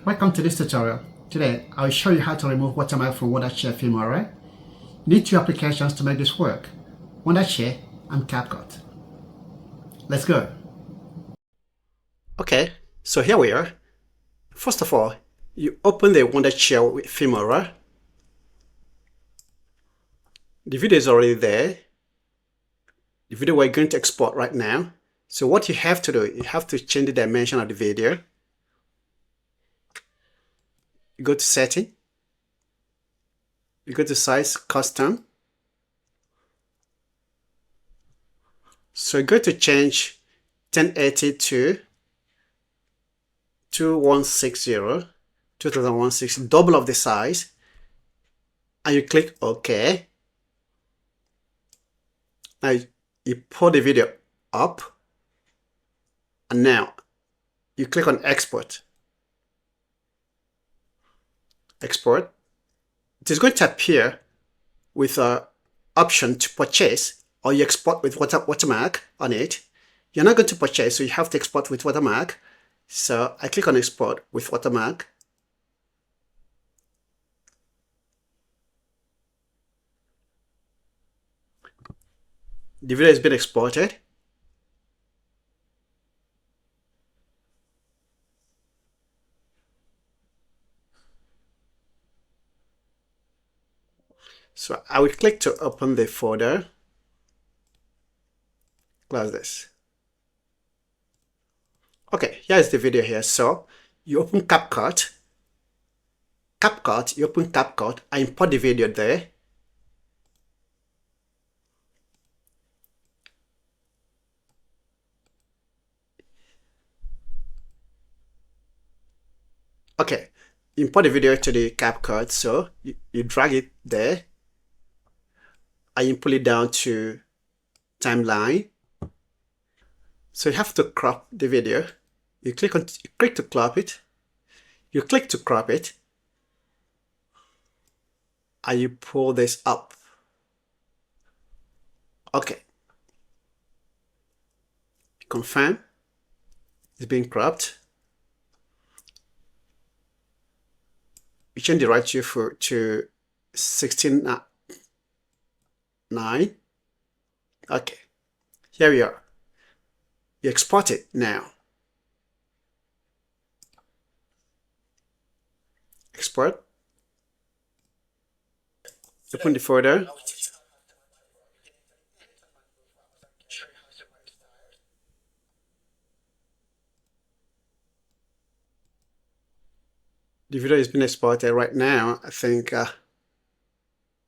Welcome to this tutorial. Today, I'll show you how to remove watermark from Wondershare Filmora. You need two applications to make this work, Wondershare and CapCut. Let's go. Okay, so here we are. First of all, you open the Wondershare Filmora. The video is already there. The video we're going to export right now. So what you have to do, you have to change the dimension of the video. You go to setting, you go to size custom. So you're going to change 1080 to 2160, double of the size, and you click OK. Now you pull the video up, and now you click on export. Export. It is going to appear with an option to purchase, or you export with watermark on it. You're not going to purchase, so you have to export with watermark. So I click on export with watermark. The video has been exported. So I will click to open the folder. Close this. Okay, here's the video here. So you open CapCut. You open CapCut. I import the video there. Okay, import the video to the CapCut. So you drag it there. And you pull it down to timeline. So you have to crop the video. You click to crop it. You click to crop it, and you pull this up. Okay. Confirm. It's being cropped. You change the ratio to 16:9. Okay. Here we are. You export it now. Export. Open the folder. The video is being exported right now. I think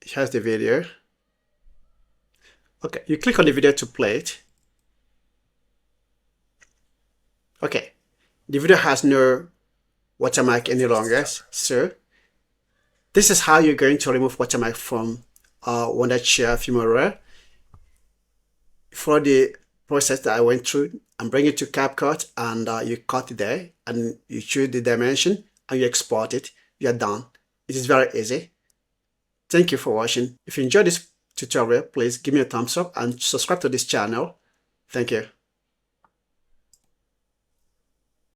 here's the video. Okay, you click on the video to play it. Okay, the video has no watermark any longer. So this is how you're going to remove watermark from Wondershare Filmora. For the process that I went through, I'm bringing it to CapCut, and you cut it there, and you choose the dimension, and you export it. You're done. It is very easy. Thank you for watching. If you enjoyed this tutorial, please give me a thumbs up and subscribe to this channel. Thank you.